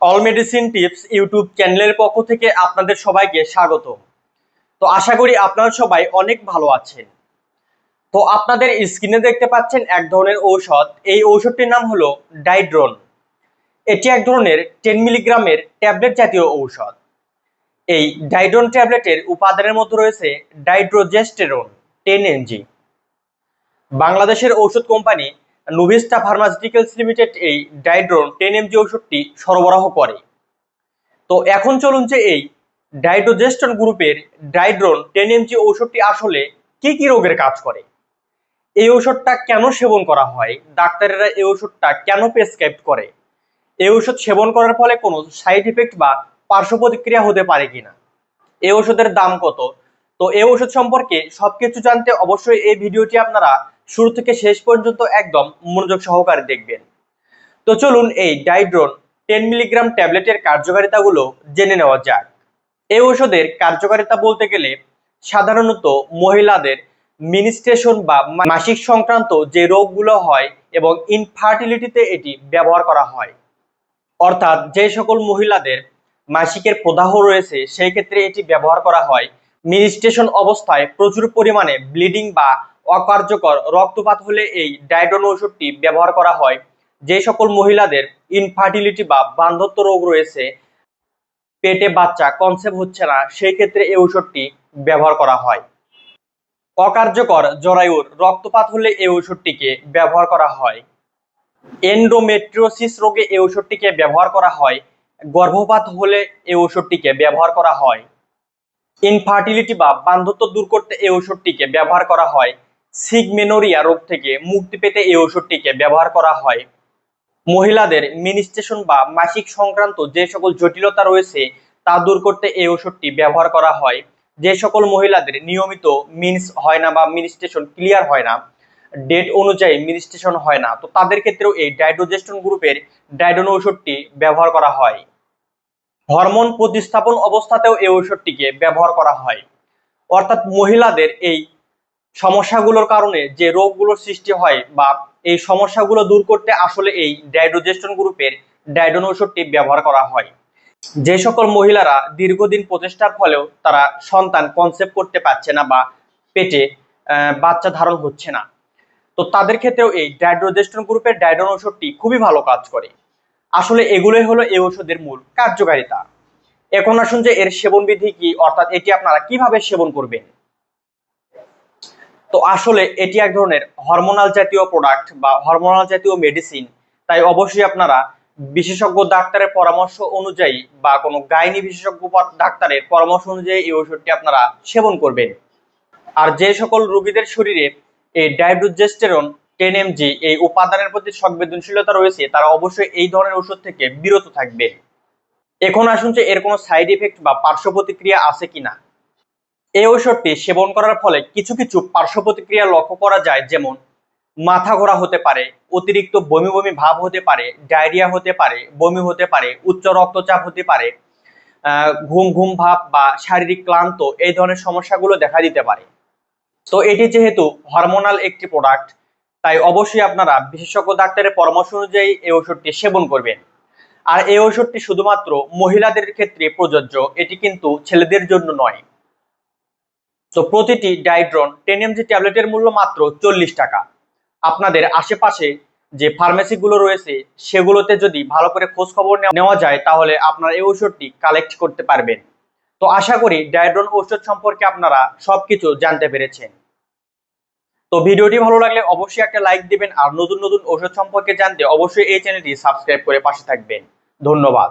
All medicine tips YouTube চ্যানেলের পক্ষ থেকে আপনাদের সবাইকে স্বাগত। তো আশা করি আপনারা সবাই অনেক ভালো আছেন। তো আপনাদের স্ক্রিনে দেখতে পাচ্ছেন এক ধরনের ঔষধ। এই ঔষধটির নাম হলো ডাইড্রোন। এটি এক ধরনের 10 মিলিগ্রামের ট্যাবলেট জাতীয় ঔষধ। এই ডাইড্রোন ট্যাবলেটের উপাদানের মধ্যে রয়েছে ডাইড্রোজেস্টেরন 10 mg। বাংলাদেশের ঔষধ কোম্পানি নোভিস্টা ফার্মাসিউটিক্যালস লিমিটেড এই ডাইড্রোন 10 mg ঔষধটি সরবরাহ করে। তো এখন চলুন যে এই ডাইড্রোজেস্টন গ্রুপের ডাইড্রোন 10 mg ঔষধটি আসলে কি কি রোগের কাজ করে, এই ঔষধটা কেন সেবন করা হয়, ডাক্তারেরা এই ঔষধটা কেন প্রেসক্রাইব করে, এই ঔষধ সেবন করার ফলে কোনো সাইড ইফেক্ট বা পার্শ্ব প্রতিক্রিয়া হতে পারে কিনা, এই ঔষধের দাম কত। তো এই ঔষধ সম্পর্কে সবকিছু জানতে অবশ্যই এই ভিডিওটি আপনারা শুরু থেকে শেষ পর্যন্ত একদম মনোযোগ সহকারে দেখবেন। তো চলুন এই ডাইড্রোন 10 মিলিগ্রাম ট্যাবলেটের কার্যকারিতাগুলো জেনে নেওয়া যাক। এই ঔষধের কার্যকারিতা বলতে গেলে সাধারণত মহিলাদের মিনিস্ট্রেশন বা মাসিক সংক্রান্ত যে রোগগুলো হয় এবং ইনফার্টিলিটিতে এটি ব্যবহার করা হয়। অর্থাৎ যে সকল মহিলাদের মাসিকের প্রদাহ রয়েছে সেই ক্ষেত্রে এটি ব্যবহার করা হয়। মিনিস্ট্রেশন অবস্থায় প্রচুর পরিমাণে ব্লিডিং বা অকার্যকর রক্তপাত হলে এই ডাইড্রোন ঔষধটি ব্যবহার করা হয়। যে সকল মহিলাদের ইনফার্টিলিটি বা বার্ধক্য রোগ রয়েছে, পেটে বাচ্চা কনসেপ্ট হচ্ছে না, সেই ক্ষেত্রে এই ঔষধটি ব্যবহার করা হয়। অকার্যকর জরায়ুর রক্তপাত হলে এই ঔষধটিকে ব্যবহার করা হয়। এন্ডোমেট্রিওসিস রোগে এই ঔষধটিকে ব্যবহার করা হয়। গর্ভপাত হলে এই ঔষধটিকে ব্যবহার করা হয়। ইনফার্টিলিটি বা বার্ধক্য দূর করতে এই ঔষধটিকে ব্যবহার করা হয়। সিগমেনোরিয়া রোগ থেকে মুক্তি পেতে এই ঔষধটিকে ব্যবহার করা হয়। মহিলাদের মিনিস্ট্রেশন বা মাসিক সংক্রান্ত যে সকল জটিলতা রয়েছে তা দূর করতে এই ওষুধটি ব্যবহার করা হয়। যে সকল মহিলাদের নিয়মিত মিন্স হয় না বা মিনিস্ট্রেশন ক্লিয়ার হয় না, ডেট অনুযায়ী মিনিস্ট্রেশন হয় না, তো তাদের ক্ষেত্রেও এই ডাইড্রোজেস্টন গ্রুপের ডাইড্রোন ঔষধটি ব্যবহার করা হয়। হরমোন প্রতিস্থাপন অবস্থাতেও এই ঔষধটিকে ব্যবহার করা হয়। অর্থাৎ মহিলাদের এই সমস্যাগুলোর কারণে যে রোগগুলোর সৃষ্টি হয় বা এই সমস্যাগুলো দূর করতে আসলে এই ডাইড্রোজেস্টন গ্রুপের ডাইড্রোন ঔষধটি ব্যবহার করা হয়। যে সকল মহিলারা দীর্ঘদিন প্রচেষ্টার ফলেও তারা সন্তান কনসেপ্ট করতে পারছে না বা পেটে বাচ্চা ধারণ হচ্ছে না, তো তাদের ক্ষেত্রেও এই ডাইড্রোজেস্টন গ্রুপের ডাইড্রোন ঔষধটি খুবই ভালো কাজ করে। আসলে এগুলোই হলো এই ঔষধের মূল কার্যকারিতা। এখন আসুন যে এর সেবন বিধি কি, অর্থাৎ এটি আপনারা কিভাবে সেবন করবেন। তো আসলে এটি এক ধরনের হরমোনাল জাতীয় প্রোডাক্ট বা হরমোনাল জাতীয় মেডিসিন, তাই অবশ্যই আপনারা বিশেষজ্ঞ ডাক্তারের পরামর্শ অনুযায়ী বা কোনো গাইনি বিশেষজ্ঞ ডাক্তারের পরামর্শ অনুযায়ী এই ওষুধটি আপনারা সেবন করবেন। আর যে সকল রোগীদের শরীরে এই ডাইড্রোজেস্টেরন 10 mg এই উপাদানের প্রতি সংবেদনশীলতা রয়েছে তারা অবশ্যই এই ধরনের ওষুধ থেকে বিরত থাকবেন। এখন আসুন যে এর কোনো সাইড ইফেক্ট বা পার্শ্ব প্রতিক্রিয়া আছে কিনা। এই ঔষধটি সেবন করার ফলে কিছু কিছু পার্শ্ব প্রতিক্রিয়া লক্ষ্য করা যায়, যেমন মাথা ঘোরা হতে পারে, অতিরিক্ত বমি বমি ভাব হতে পারে, ডায়রিয়া হতে পারে, বমি হতে পারে, উচ্চ রক্তচাপ হতে পারে, ঘুম ঘুম ভাব বা শারীরিক ক্লান্ত, এই ধরনের সমস্যাগুলো দেখা দিতে পারে। তো এটি যেহেতু হরমোনাল একটি প্রোডাক্ট, তাই অবশ্যই আপনারা বিশেষজ্ঞ ডাক্তারের পরামর্শ অনুযায়ী এই ওষুধটি সেবন করবেন। আর এই ওষুধটি শুধুমাত্র মহিলাদের ক্ষেত্রে প্রযোজ্য, এটি কিন্তু ছেলেদের জন্য নয়। তো প্রতিটি ডাইড্রোন 10 mg ট্যাবলেটের মূল্য মাত্র 40 টাকা। আপনাদের আশেপাশে যে ফার্মেসিগুলো রয়েছে সেগুলোতে যদি ভালো করে খোঁজ খবর নেওয়া যায় তাহলে আপনারা এই ওষুধটি কালেক্ট করতে পারবেন। তো আশা করি ডাইড্রোন ওষুধ সম্পর্কে আপনারা সবকিছু জানতে পেরেছেন। তো ভিডিওটি ভালো লাগলে অবশ্যই একটা লাইক দিবেন, আর নতুন নতুন ওষুধ সম্পর্কে জানতে অবশ্যই এই চ্যানেলটি সাবস্ক্রাইব করে পাশে থাকবেন। ধন্যবাদ।